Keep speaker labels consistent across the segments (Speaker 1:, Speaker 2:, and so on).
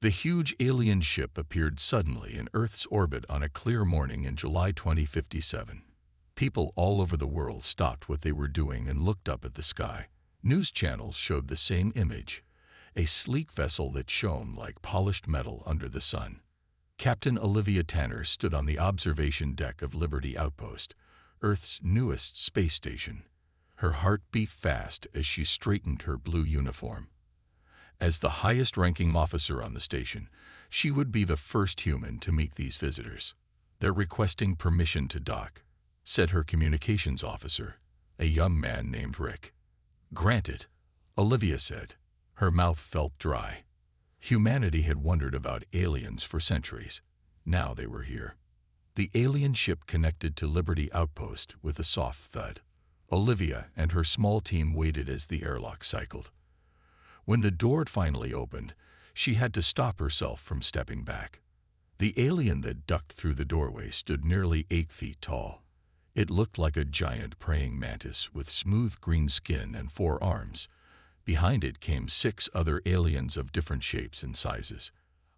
Speaker 1: The huge alien ship appeared suddenly in Earth's orbit on a clear morning in July 2057. People all over the world stopped what they were doing and looked up at the sky. News channels showed the same image, a sleek vessel that shone like polished metal under the sun. Captain Olivia Tanner stood on the observation deck of Liberty Outpost, Earth's newest space station. Her heart beat fast as she straightened her blue uniform. As the highest-ranking officer on the station, she would be the first human to meet these visitors. "They're requesting permission to dock," said her communications officer, a young man named Rick. "Granted," Olivia said. Her mouth felt dry. Humanity had wondered about aliens for centuries. Now they were here. The alien ship connected to Liberty Outpost with a soft thud. Olivia and her small team waited as the airlock cycled. When the door finally opened, she had to stop herself from stepping back. The alien that ducked through the doorway stood nearly 8 feet tall. It looked like a giant praying mantis with smooth green skin and 4 arms. Behind it came 6 other aliens of different shapes and sizes.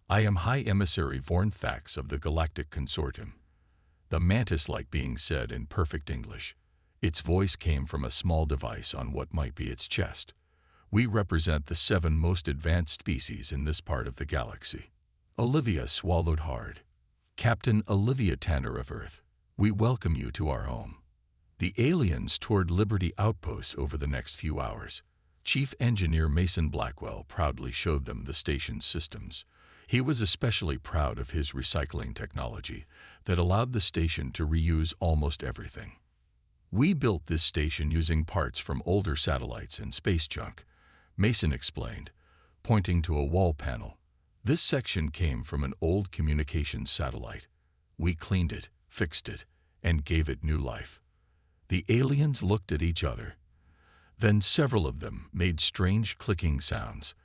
Speaker 1: "I am High Emissary Vorn Thax of the Galactic Consortium," the mantis-like being said in perfect English. Its voice came from a small device on what might be its chest. "We represent the 7 most advanced species in this part of the galaxy." Olivia swallowed hard. "Captain Olivia Tanner of Earth, we welcome you to our home." The aliens toured Liberty Outpost over the next few hours. Chief Engineer Mason Blackwell proudly showed them the station's systems. He was especially proud of his recycling technology that allowed the station to reuse almost everything. "We built this station using parts from older satellites and space junk," Mason explained, pointing to a wall panel. "This section came from an old communications satellite. We cleaned it, fixed it, and gave it new life." The aliens looked at each other. Then several of them made strange clicking sounds.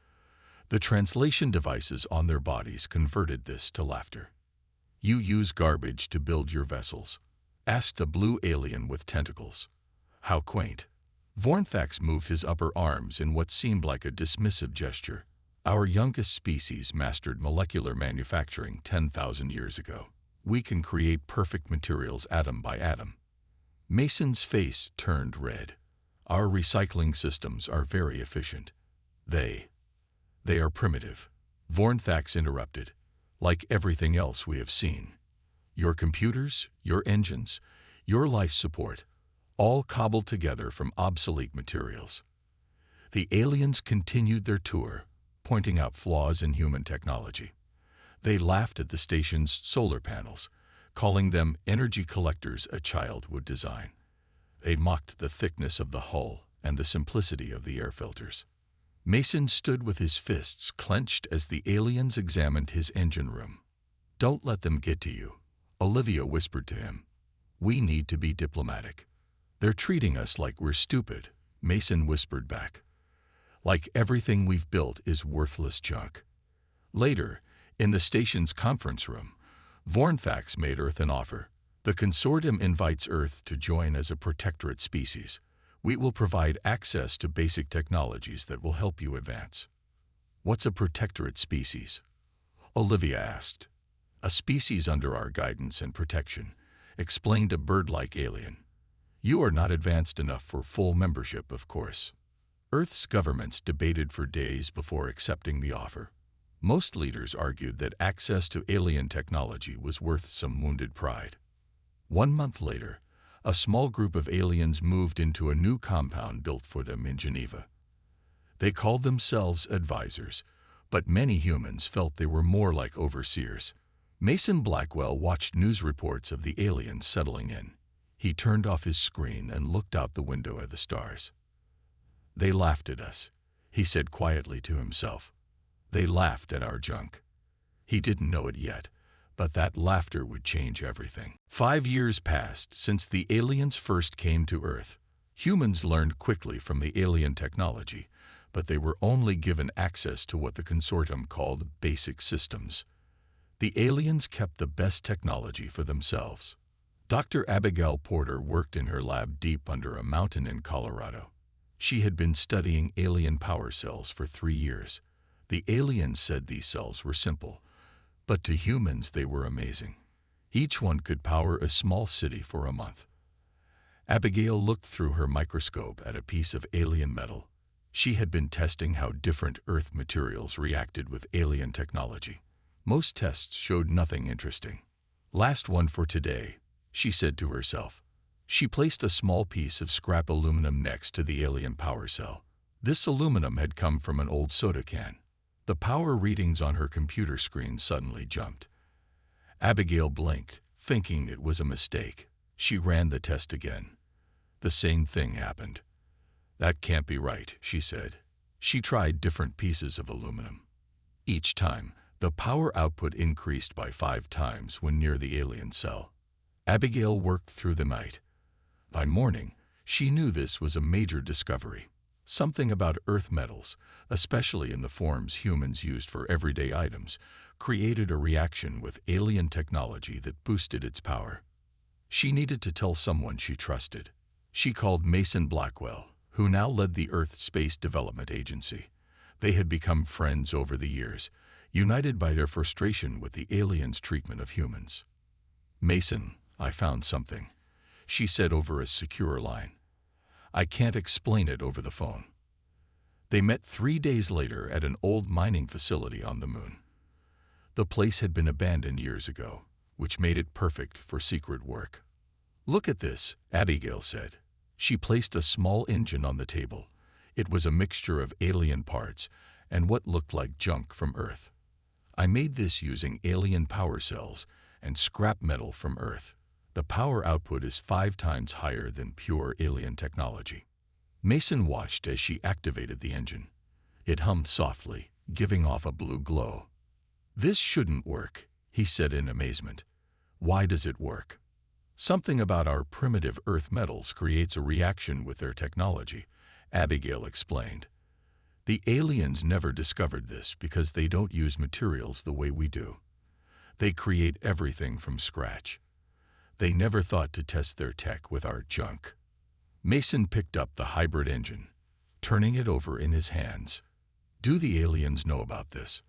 Speaker 1: The translation devices on their bodies converted this to laughter. "You use garbage to build your vessels?" asked a blue alien with tentacles. "How quaint." Vornthax moved his upper arms in what seemed like a dismissive gesture. "Our youngest species mastered molecular manufacturing 10,000 years ago. We can create perfect materials atom by atom." Mason's face turned red. "Our recycling systems are very efficient." They are primitive," Vornthax interrupted, "like everything else we have seen. Your computers, your engines, your life support, all cobbled together from obsolete materials." The aliens continued their tour, pointing out flaws in human technology. They laughed at the station's solar panels, calling them energy collectors a child would design. They mocked the thickness of the hull and the simplicity of the air filters. Mason stood with his fists clenched as the aliens examined his engine room. "Don't let them get to you," Olivia whispered to him. "We need to be diplomatic." "They're treating us like we're stupid," Mason whispered back. "Like everything we've built is worthless junk." Later, in the station's conference room, Vornthax made Earth an offer. "The consortium invites Earth to join as a protectorate species. We will provide access to basic technologies that will help you advance." "What's a protectorate species?" Olivia asked. "A species under our guidance and protection," explained a bird-like alien. "You are not advanced enough for full membership, of course." Earth's governments debated for days before accepting the offer. Most leaders argued that access to alien technology was worth some wounded pride. 1 month later, a small group of aliens moved into a new compound built for them in Geneva. They called themselves advisors, but many humans felt they were more like overseers. Mason Blackwell watched news reports of the aliens settling in. He turned off his screen and looked out the window at the stars. "They laughed at us," he said quietly to himself. "They laughed at our junk." He didn't know it yet, but that laughter would change everything. 5 years passed since the aliens first came to Earth. Humans learned quickly from the alien technology, but they were only given access to what the consortium called basic systems. The aliens kept the best technology for themselves. Dr. Abigail Porter worked in her lab deep under a mountain in Colorado. She had been studying alien power cells for 3 years. The aliens said these cells were simple, but to humans they were amazing. Each one could power a small city for a month. Abigail looked through her microscope at a piece of alien metal. She had been testing how different Earth materials reacted with alien technology. Most tests showed nothing interesting. Last one for today, she said to herself. She placed a small piece of scrap aluminum next to the alien power cell. This aluminum had come from an old soda can. The power readings on her computer screen suddenly jumped. Abigail blinked, thinking it was a mistake. She ran the test again. The same thing happened. That can't be right, she said. She tried different pieces of aluminum. Each time, the power output increased by 5 times when near the alien cell. Abigail worked through the night. By morning, she knew this was a major discovery. Something about Earth metals, especially in the forms humans used for everyday items, created a reaction with alien technology that boosted its power. She needed to tell someone she trusted. She called Mason Blackwell, who now led the Earth Space Development Agency. They had become friends over the years, united by their frustration with the aliens' treatment of humans. "Mason, I found something," she said over a secure line. "I can't explain it over the phone." They met 3 days later at an old mining facility on the moon. The place had been abandoned years ago, which made it perfect for secret work. "Look at this," Abigail said. She placed a small engine on the table. It was a mixture of alien parts and what looked like junk from Earth. "I made this using alien power cells and scrap metal from Earth. The power output is 5 times higher than pure alien technology." Mason watched as she activated the engine. It hummed softly, giving off a blue glow. "This shouldn't work," he said in amazement. "Why does it work?" "Something about our primitive Earth metals creates a reaction with their technology," Abigail explained. "The aliens never discovered this because they don't use materials the way we do. They create everything from scratch. They never thought to test their tech with our junk." Mason picked up the hybrid engine, turning it over in his hands. "Do the aliens know about this?"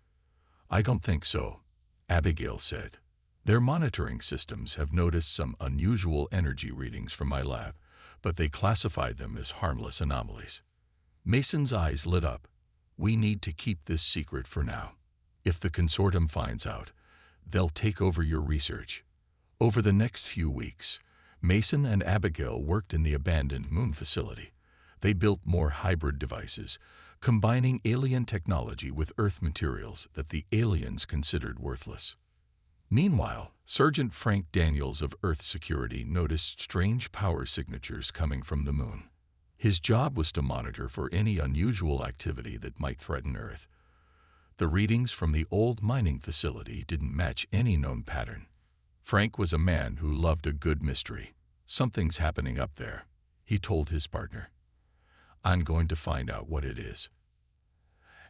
Speaker 1: "I don't think so," Abigail said. "Their monitoring systems have noticed some unusual energy readings from my lab, but they classified them as harmless anomalies." Mason's eyes lit up. "We need to keep this secret for now. If the consortium finds out, they'll take over your research." Over the next few weeks, Mason and Abigail worked in the abandoned moon facility. They built more hybrid devices, combining alien technology with Earth materials that the aliens considered worthless. Meanwhile, Sergeant Frank Daniels of Earth Security noticed strange power signatures coming from the moon. His job was to monitor for any unusual activity that might threaten Earth. The readings from the old mining facility didn't match any known pattern. Frank was a man who loved a good mystery. "Something's happening up there," he told his partner. "I'm going to find out what it is."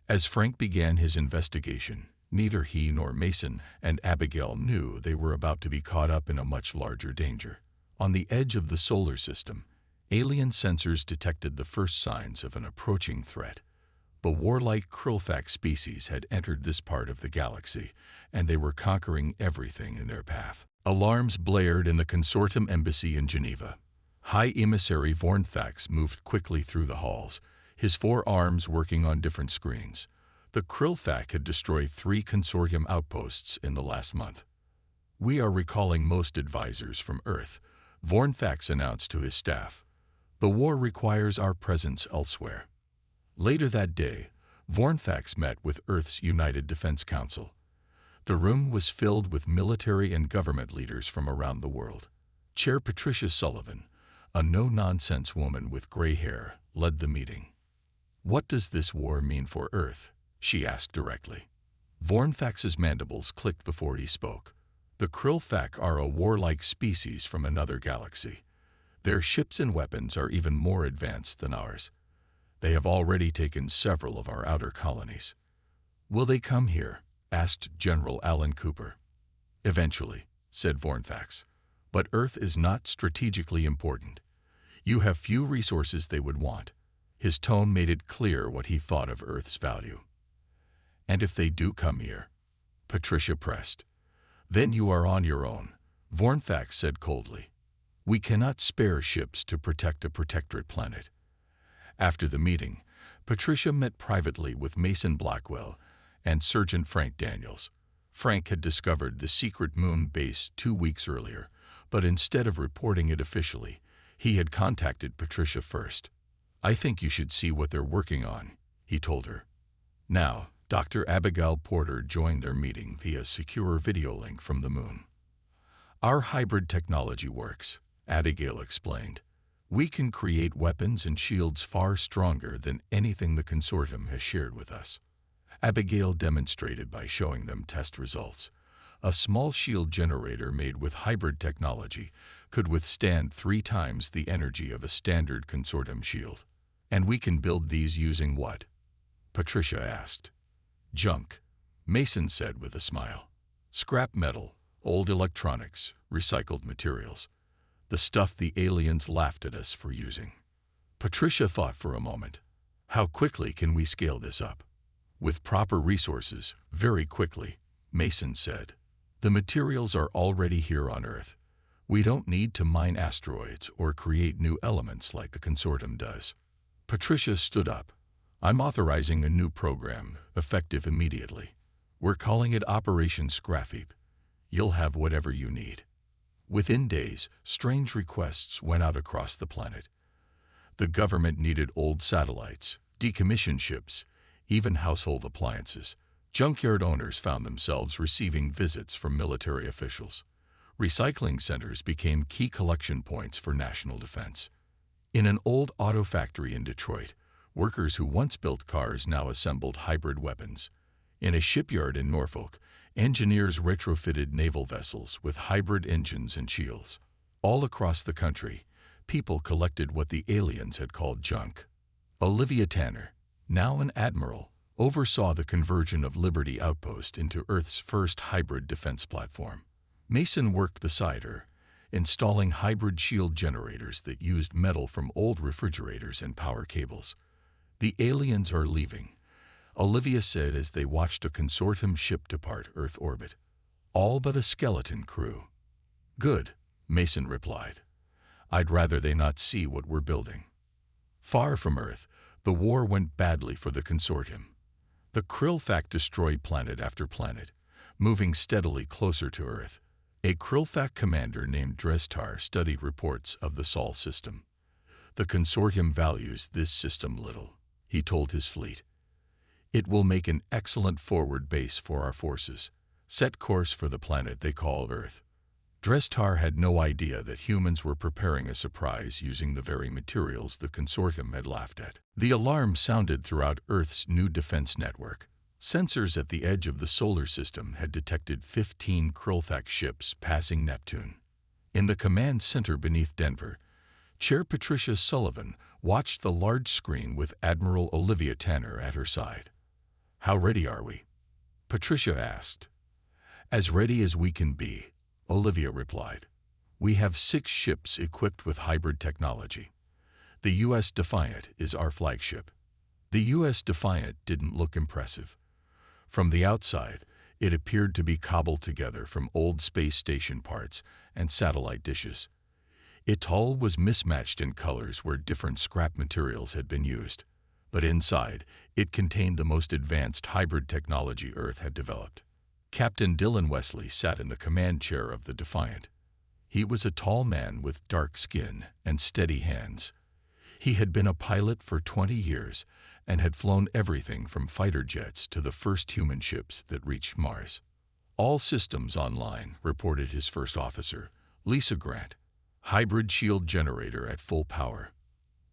Speaker 1: As Frank began his investigation, neither he nor Mason and Abigail knew they were about to be caught up in a much larger danger. On the edge of the solar system, alien sensors detected the first signs of an approaching threat. The warlike Krillfax species had entered this part of the galaxy, and they were conquering everything in their path. Alarms blared in the consortium embassy in Geneva. High Emissary Vornthax moved quickly through the halls, his 4 arms working on different screens. The Krillfax had destroyed 3 consortium outposts in the last month. "We are recalling most advisors from Earth," Vornthax announced to his staff. "The war requires our presence elsewhere." Later that day, Vornthax met with Earth's United Defense Council. The room was filled with military and government leaders from around the world. Chair Patricia Sullivan, a no-nonsense woman with gray hair, led the meeting. "What does this war mean for Earth?" she asked directly. Vornthax's mandibles clicked before he spoke. "The Krillfax are a warlike species from another galaxy. Their ships and weapons are even more advanced than ours. They have already taken several of our outer colonies." "Will they come here?" asked General Alan Cooper. "Eventually," said Vornthax. "But Earth is not strategically important. You have few resources they would want." His tone made it clear what he thought of Earth's value. And if they do come here? Patricia pressed. Then you are on your own, Vornthax said coldly. We cannot spare ships to protect a protectorate planet. After the meeting, Patricia met privately with Mason Blackwell and Sergeant Frank Daniels. Frank had discovered the secret moon base 2 weeks earlier, but instead of reporting it officially, he had contacted Patricia first. I think you should see what they're working on, he told her. Now, Dr. Abigail Porter joined their meeting via secure video link from the moon. Our hybrid technology works, Abigail explained. We can create weapons and shields far stronger than anything the consortium has shared with us. Abigail demonstrated by showing them test results. A small shield generator made with hybrid technology could withstand 3 times the energy of a standard consortium shield. And we can build these using what? Patricia asked. Junk, Mason said with a smile. Scrap metal, old electronics, recycled materials. The stuff the aliens laughed at us for using. Patricia thought for a moment. How quickly can we scale this up? With proper resources, very quickly, Mason said. The materials are already here on Earth. We don't need to mine asteroids or create new elements like the consortium does. Patricia stood up. I'm authorizing a new program, effective immediately. We're calling it Operation Scraffheap. You'll have whatever you need. Within days, strange requests went out across the planet. The government needed old satellites, decommissioned ships, even household appliances. Junkyard owners found themselves receiving visits from military officials. Recycling centers became key collection points for national defense. In an old auto factory in Detroit, workers who once built cars now assembled hybrid weapons. In a shipyard in Norfolk, engineers retrofitted naval vessels with hybrid engines and shields. All across the country, people collected what the aliens had called junk. Olivia Tanner, now an admiral, oversaw the conversion of Liberty Outpost into Earth's first hybrid defense platform. Mason worked beside her, installing hybrid shield generators that used metal from old refrigerators and power cables. The aliens are leaving, Olivia said as they watched a consortium ship depart Earth orbit. All but a skeleton crew. Good, Mason replied. I'd rather they not see what we're building. Far from Earth, the war went badly for the consortium. The Krillfak destroyed planet after planet, moving steadily closer to Earth. A Krillfak commander named Drestar studied reports of the Sol system. The consortium values this system little, he told his fleet. It will make an excellent forward base for our forces. Set course for the planet they call Earth. Drestar had no idea that humans were preparing a surprise using the very materials the consortium had laughed at. The alarm sounded throughout Earth's new defense network. Sensors at the edge of the solar system had detected 15 Krillfak ships passing Neptune. In the command center beneath Denver, Chair Patricia Sullivan watched the large screen with Admiral Olivia Tanner at her side. How ready are we? Patricia asked. As ready as we can be, Olivia replied. We have 6 ships equipped with hybrid technology. The U.S. Defiant is our flagship. The U.S. Defiant didn't look impressive. From the outside, it appeared to be cobbled together from old space station parts and satellite dishes. Its hull was mismatched in colors where different scrap materials had been used. But inside, it contained the most advanced hybrid technology Earth had developed. Captain Dylan Wesley sat in the command chair of the Defiant. He was a tall man with dark skin and steady hands. He had been a pilot for 20 years and had flown everything from fighter jets to the first human ships that reached Mars. All systems online, reported his first officer, Lisa Grant. Hybrid shield generator at full power.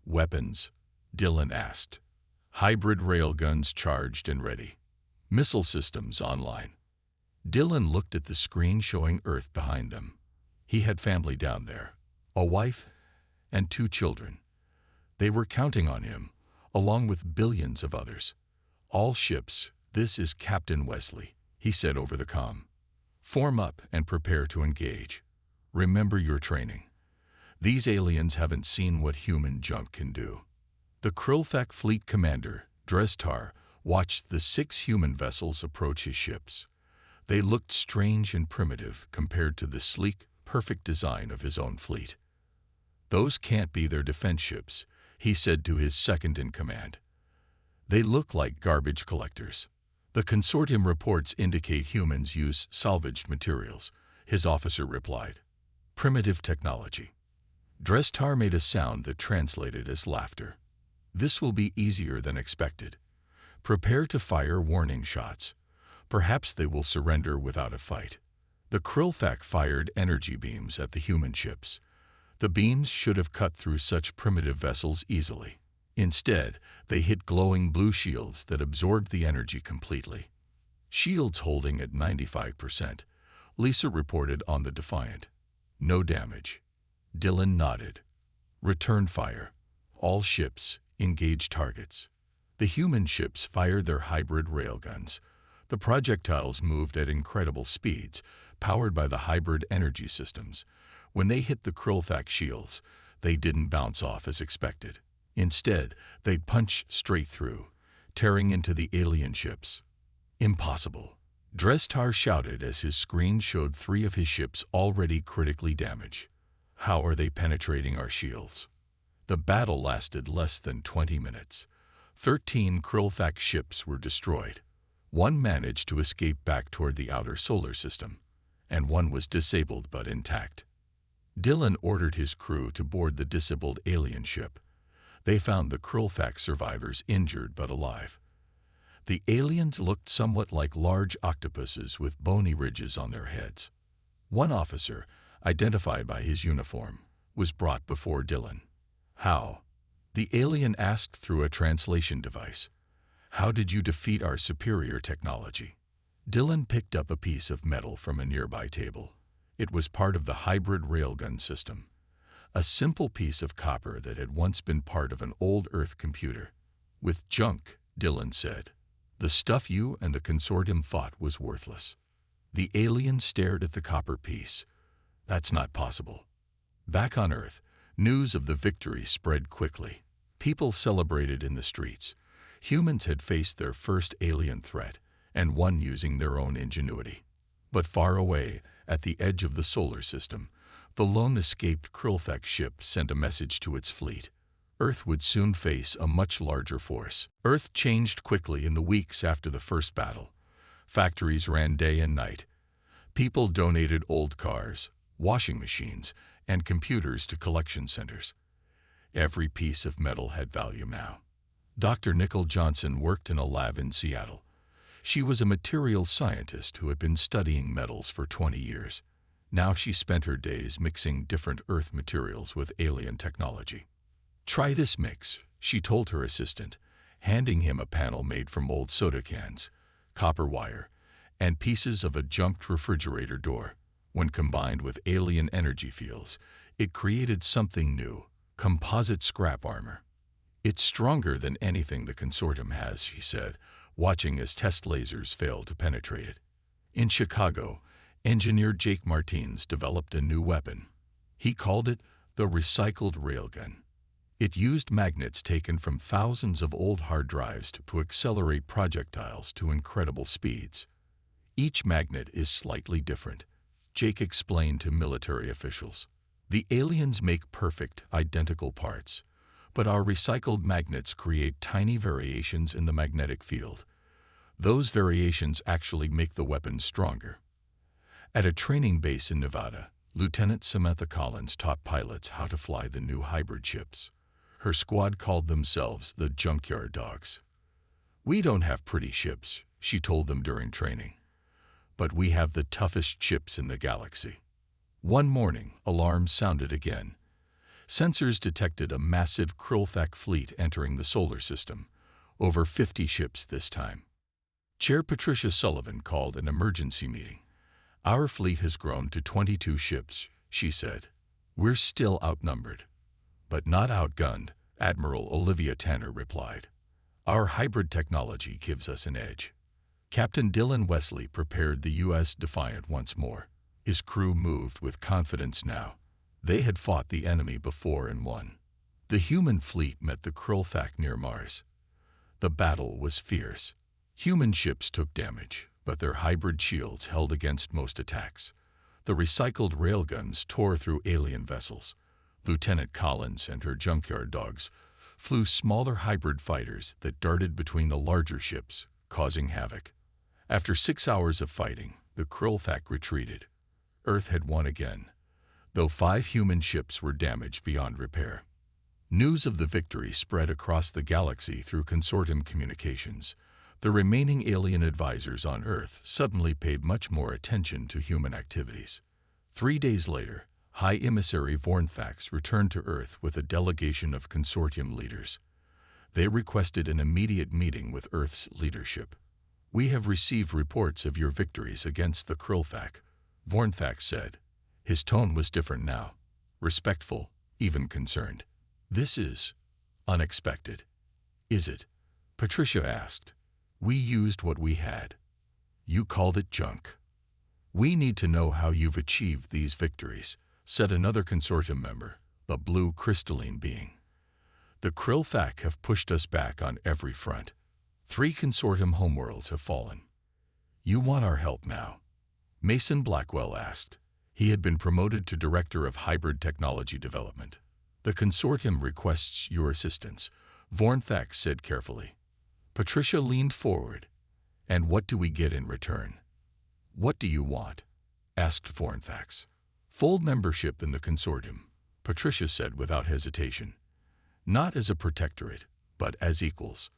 Speaker 1: Weapons? Dylan asked. Hybrid railguns charged and ready. Missile systems online. Dylan looked at the screen showing Earth behind them. He had family down there, a wife and 2 children. They were counting on him, along with billions of others. All ships, this is Captain Wesley, he said over the comm. Form up and prepare to engage. Remember your training. These aliens haven't seen what human junk can do. The Krillfak fleet commander, Drestar, watched the 6 human vessels approach his ships. They looked strange and primitive compared to the sleek, perfect design of his own fleet. "Those can't be their defense ships," he said to his second-in-command. "They look like garbage collectors." "The consortium reports indicate humans use salvaged materials," his officer replied. "Primitive technology." Drestar made a sound that translated as laughter. "This will be easier than expected. Prepare to fire warning shots. Perhaps they will surrender without a fight." The Krillthak fired energy beams at the human ships. The beams should have cut through such primitive vessels easily. Instead, they hit glowing blue shields that absorbed the energy completely. "Shields holding at 95%, Lisa reported on the Defiant. "No damage." Dylan nodded. "Return fire. All ships, engage targets." The human ships fired their hybrid railguns. The projectiles moved at incredible speeds, powered by the hybrid energy systems. When they hit the Krillthak shields, they didn't bounce off as expected. Instead, they'd punch straight through, tearing into the alien ships. "Impossible," Drestar shouted as his screen showed 3 of his ships already critically damaged. "How are they penetrating our shields?" The battle lasted less than 20 minutes. 13 Krillthak ships were destroyed. 1 managed to escape back toward the outer solar system, and 1 was disabled but intact. Dylan ordered his crew to board the disabled alien ship. They found the Krillthak survivors injured but alive. The aliens looked somewhat like large octopuses with bony ridges on their heads. One officer, identified by his uniform, was brought before Dylan. "How?" the alien asked through a translation device. "How did you defeat our superior technology?" Dylan picked up a piece of metal from a nearby table. It was part of the hybrid railgun system. A simple piece of copper that had once been part of an old Earth computer. "With junk," Dylan said. "The stuff you and the consortium thought was worthless." The alien stared at the copper piece. "That's not possible." Back on Earth, news of the victory spread quickly. People celebrated in the streets. Humans had faced their first alien threat, and won using their own ingenuity. But far away, at the edge of the solar system, the lone escaped Krillthak ship sent a message to its fleet. Earth would soon face a much larger force. Earth changed quickly in the weeks after the first battle. Factories ran day and night. People donated old cars, washing machines, and computers to collection centers. Every piece of metal had value now. Dr. Nicole Johnson worked in a lab in Seattle. She was a materials scientist who had been studying metals for 20 years. Now she spent her days mixing different Earth materials with alien technology. "Try this mix," she told her assistant, handing him a panel made from old soda cans, copper wire, and pieces of a junked refrigerator door. When combined with alien energy fields, it created something new, composite scrap armor. "It's stronger than anything the consortium has," she said, watching as test lasers failed to penetrate it. In Chicago, engineer Jake Martins developed a new weapon. He called it the recycled railgun. It used magnets taken from thousands of old hard drives to accelerate projectiles to incredible speeds. "Each magnet is slightly different," Jake explained to military officials. "The aliens make perfect, identical parts, but our recycled magnets create tiny variations in the magnetic field. Those variations actually make the weapon stronger." At a training base in Nevada, Lieutenant Samantha Collins taught pilots how to fly the new hybrid ships. Her squad called themselves the Junkyard Dogs. "We don't have pretty ships," she told them during training, "but we have the toughest ships in the galaxy." One morning, alarms sounded again. Sensors detected a massive Krillthak fleet entering the solar system, over 50 ships this time. Chair Patricia Sullivan called an emergency meeting. "Our fleet has grown to 22 ships," she said. "We're still outnumbered." "But not outgunned," Admiral Olivia Tanner replied. "Our hybrid technology gives us an edge." Captain Dylan Wesley prepared the U.S. Defiant once more. His crew moved with confidence now. They had fought the enemy before and won. The human fleet met the Krillthak near Mars. The battle was fierce. Human ships took damage, but their hybrid shields held against most attacks. The recycled railguns tore through alien vessels. Lieutenant Collins and her junkyard dogs flew smaller hybrid fighters that darted between the larger ships, causing havoc. After 6 hours of fighting, the Krillthak retreated. Earth had won again, though 5 human ships were damaged beyond repair. News of the victory spread across the galaxy through consortium communications. The remaining alien advisors on Earth suddenly paid much more attention to human activities. 3 days later, High Emissary Vornthax returned to Earth with a delegation of consortium leaders. They requested an immediate meeting with Earth's leadership. "We have received reports of your victories against the Krillthak," Vornthax said. His tone was different now, respectful, even concerned. "This is unexpected." "Is it?" Patricia asked. "We used what we had. You called it junk." "We need to know how you've achieved these victories," said another consortium member, a blue crystalline being. "The Krillthak have pushed us back on every front. 3 consortium homeworlds have fallen. You want our help now?" Mason Blackwell asked. He had been promoted to Director of Hybrid Technology Development. "The consortium requests your assistance," Vornthax said carefully. Patricia leaned forward. "And what do we get in return?" "What do you want?" asked Vornthax. "Full membership in the consortium," Patricia said without hesitation. "Not as a protectorate, but as equals."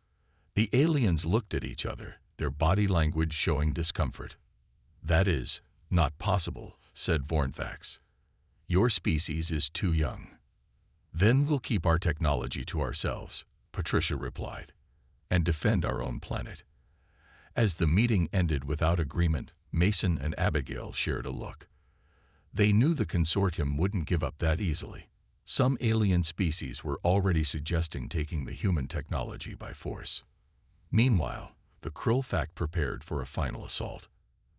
Speaker 1: The aliens looked at each other, their body language showing discomfort. "That is not possible," said Vornthax. "Your species is too young." "Then we'll keep our technology to ourselves," Patricia replied, "and defend our own planet." As the meeting ended without agreement, Mason and Abigail shared a look. They knew the consortium wouldn't give up that easily. Some alien species were already suggesting taking the human technology by force. Meanwhile, the Krillthak prepared for a final assault.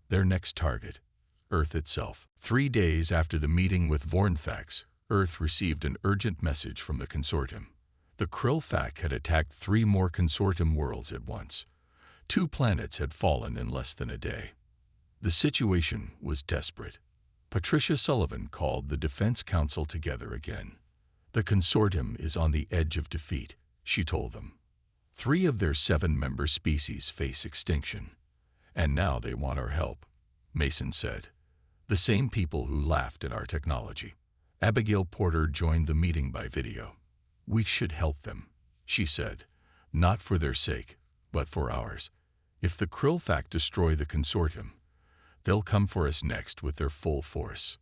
Speaker 1: Their next target, Earth itself. 3 days after the meeting with Vornthax, Earth received an urgent message from the consortium. The Krillthak had attacked 3 more consortium worlds at once. 2 planets had fallen in less than a day. The situation was desperate. Patricia Sullivan called the Defense Council together again. "The consortium is on the edge of defeat," she told them. 3 of their 7-member species face extinction. "And now they want our help," Mason said. "The same people who laughed at our technology." Abigail Porter joined the meeting by video. "We should help them," she said, "not for their sake, but for ours. If the Krillthak destroy the consortium, they'll come for us next with their full force."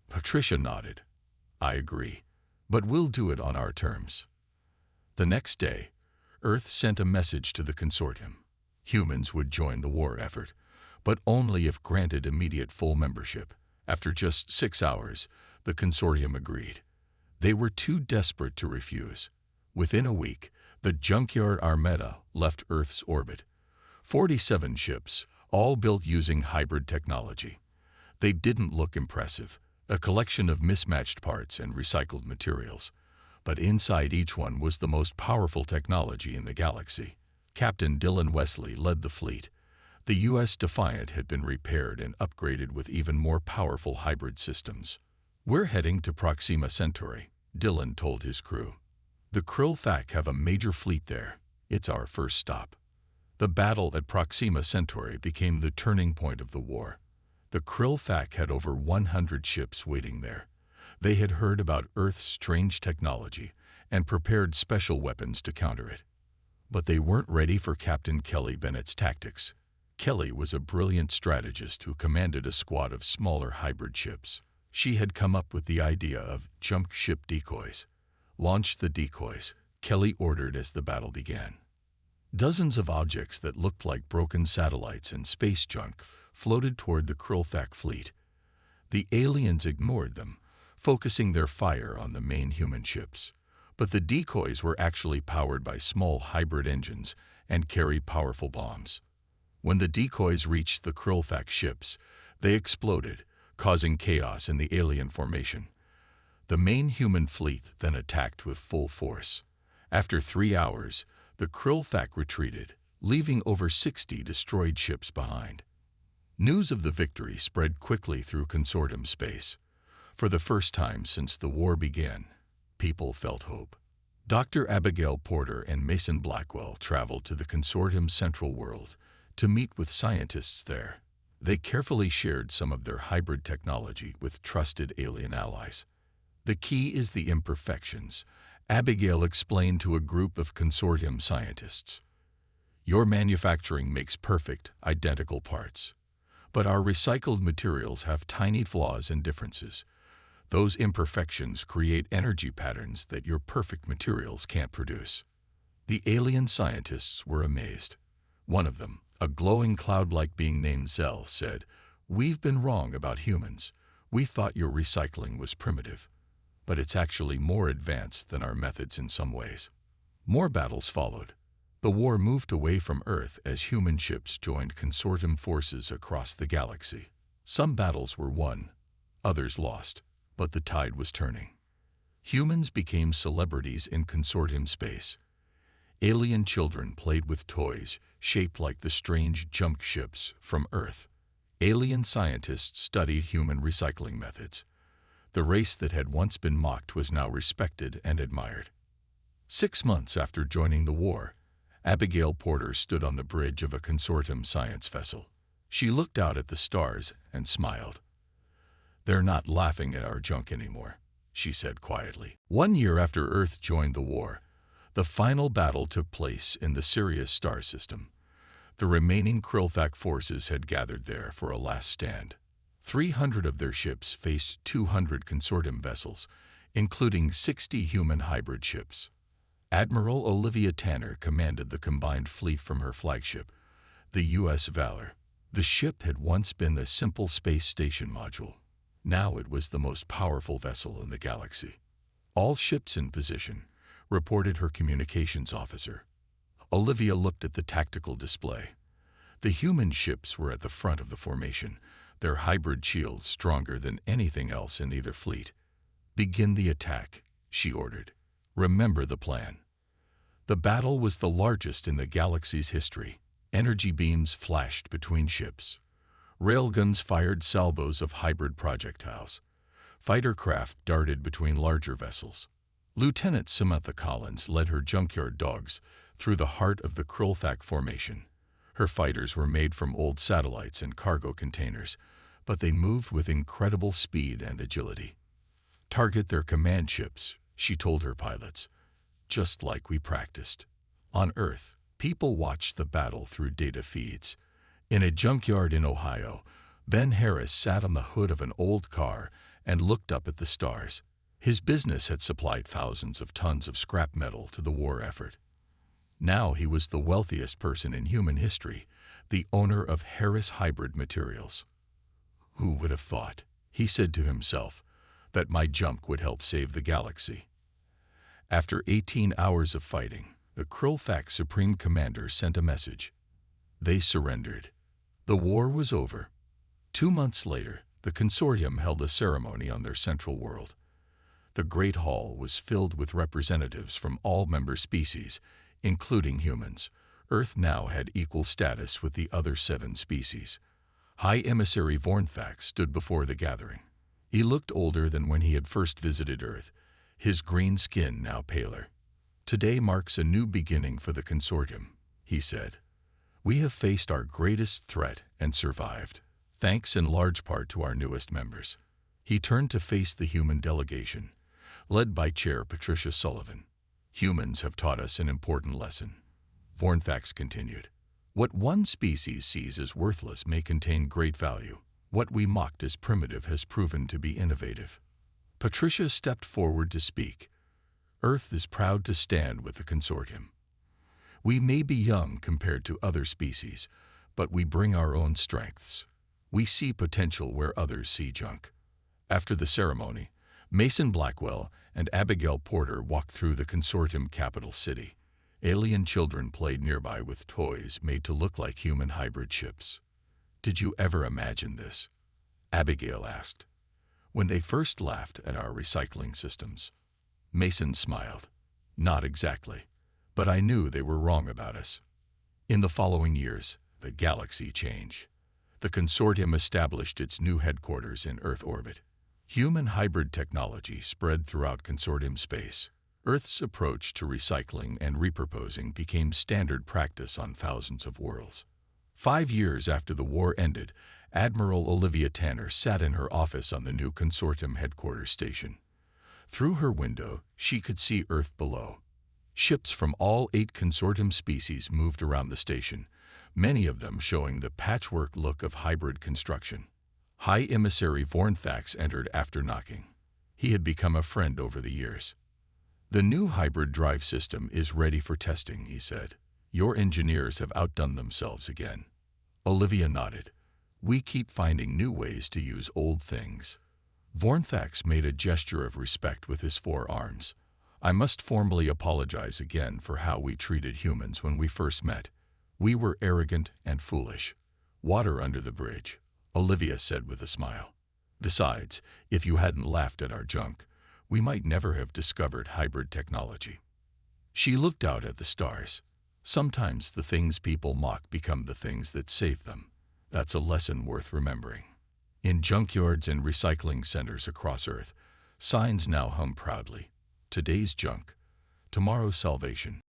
Speaker 1: Patricia nodded. "I agree, but we'll do it on our terms." The next day, Earth sent a message to the consortium. Humans would join the war effort, but only if granted immediate full membership. After just 6 hours, the consortium agreed. They were too desperate to refuse. Within a week, the Junkyard Armada left Earth's orbit. 47 ships, all built using hybrid technology. They didn't look impressive, a collection of mismatched parts and recycled materials. But inside each one was the most powerful technology in the galaxy. Captain Dylan Wesley led the fleet. The U.S. Defiant had been repaired and upgraded with even more powerful hybrid systems. "We're heading to Proxima Centauri," Dylan told his crew. "The Krillthak have a major fleet there. It's our first stop." The battle at Proxima Centauri became the turning point of the war. The Krillthak had over 100 ships waiting there. They had heard about Earth's strange technology and prepared special weapons to counter it. But they weren't ready for Captain Kelly Bennett's tactics. Kelly was a brilliant strategist who commanded a squad of smaller hybrid ships. She had come up with the idea of junk ship decoys. "Launch the decoys," Kelly ordered as the battle began. Dozens of objects that looked like broken satellites and space junk floated toward the Krillthak fleet. The aliens ignored them, focusing their fire on the main human ships. But the decoys were actually powered by small hybrid engines and carried powerful bombs. When the decoys reached the Krillthak ships, they exploded, causing chaos in the alien formation. The main human fleet then attacked with full force. After 3 hours, the Krillthak retreated, leaving over 60 destroyed ships behind. News of the victory spread quickly through consortium space. For the first time since the war began, people felt hope. Dr. Abigail Porter and Mason Blackwell traveled to the consortium's central world to meet with scientists there. They carefully shared some of their hybrid technology with trusted alien allies. The key is the imperfections, Abigail explained to a group of consortium scientists. Your manufacturing makes perfect, identical parts. But our recycled materials have tiny flaws and differences. Those imperfections create energy patterns that your perfect materials can't produce. The alien scientists were amazed. One of them, a glowing cloud-like being named Zell, said, "We've been wrong about humans. We thought your recycling was primitive. But it's actually more advanced than our methods in some ways." More battles followed. The war moved away from Earth as human ships joined consortium forces across the galaxy. Some battles were won, others lost, but the tide was turning. Humans became celebrities in consortium space. Alien children played with toys shaped like the strange junk ships from Earth. Alien scientists studied human recycling methods. The race that had once been mocked was now respected and admired. 6 months after joining the war, Abigail Porter stood on the bridge of a consortium science vessel. She looked out at the stars and smiled. "They're not laughing at our junk anymore," she said quietly. 1 year after Earth joined the war, the final battle took place in the Sirius star system. The remaining Krillthak forces had gathered there for a last stand. 300 of their ships faced 200 consortium vessels, including 60 human hybrid ships. Admiral Olivia Tanner commanded the combined fleet from her flagship, the U.S. Valor. The ship had once been a simple space station module. Now it was the most powerful vessel in the galaxy. "All ships in position," reported her communications officer. Olivia looked at the tactical display. The human ships were at the front of the formation, their hybrid shields stronger than anything else in either fleet. "Begin the attack," she ordered. "Remember the plan." The battle was the largest in the galaxy's history. Energy beams flashed between ships. Railguns fired salvos of hybrid projectiles. Fighter craft darted between larger vessels. Lieutenant Samantha Collins led her junkyard dogs through the heart of the Krillthak formation. Her fighters were made from old satellites and cargo containers, but they moved with incredible speed and agility. "Target their command ships," she told her pilots, "just like we practiced." On Earth, people watched the battle through data feeds. In a junkyard in Ohio, Ben Harris sat on the hood of an old car and looked up at the stars. His business had supplied thousands of tons of scrap metal to the war effort. Now he was the wealthiest person in human history, the owner of Harris Hybrid Materials. "Who would have thought," he said to himself, "that my junk would help save the galaxy?" After 18 hours of fighting, the Krillthak Supreme Commander sent a message. They surrendered. The war was over. 2 months later, the consortium held a ceremony on their central world. The Great Hall was filled with representatives from all member species, including humans. Earth now had equal status with the other 7 species. High Emissary Vornthak stood before the gathering. He looked older than when he had first visited Earth, his green skin now paler. "Today marks a new beginning for the consortium," he said. "We have faced our greatest threat and survived, thanks in large part to our newest members." He turned to face the human delegation, led by Chair Patricia Sullivan. "Humans have taught us an important lesson," Vornthax continued. "What one species sees as worthless may contain great value. What we mocked as primitive has proven to be innovative." Patricia stepped forward to speak. "Earth is proud to stand with the consortium. We may be young compared to other species, but we bring our own strengths. We see potential where others see junk." After the ceremony, Mason Blackwell and Abigail Porter walked through the consortium capital city. Alien children played nearby with toys made to look like human hybrid ships. "Did you ever imagine this?" Abigail asked. "When they first laughed at our recycling systems." Mason smiled. "Not exactly, but I knew they were wrong about us." In the following years, the galaxy changed. The consortium established its new headquarters in Earth orbit. Human hybrid technology spread throughout consortium space. Earth's approach to recycling and repurposing became standard practice on thousands of worlds. 5 years after the war ended, Admiral Olivia Tanner sat in her office on the new consortium headquarters station. Through her window, she could see Earth below. Ships from all 8 consortium species moved around the station, many of them showing the patchwork look of hybrid construction. High Emissary Vornthax entered after knocking. He had become a friend over the years. "The new hybrid drive system is ready for testing," he said. "Your engineers have outdone themselves again." Olivia nodded. "We keep finding new ways to use old things." Vornthax made a gesture of respect with his 4 arms. "I must formally apologize again for how we treated humans when we first met. We were arrogant and foolish." "Water under the bridge," Olivia said with a smile. "Besides, if you hadn't laughed at our junk, we might never have discovered hybrid technology." She looked out at the stars. Sometimes the things people mock become the things that save them. That's a lesson worth remembering. In junkyards and recycling centers across Earth, signs now hum proudly. Today's junk, tomorrow's salvation.